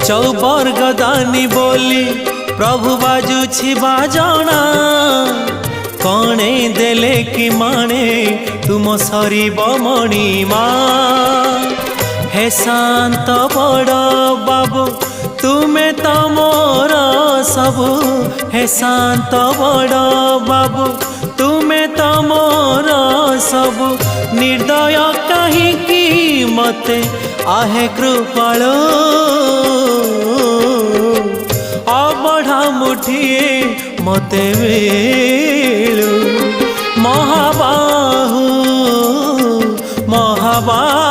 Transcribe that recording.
चौबर्ग दानी बोली प्रभु बाजुछि बाजना कणे देले कि माणे तुम सरीब मणिमा हे शांत बड़ बाबू तुमे तो मोर सबु हे शांत बड़ बाबू तुमे तो मोर सबु निर्दय कहीं मते आहे कृपाल अबढ़ा मुठिए मते मिलू महाबाहु महाबाहु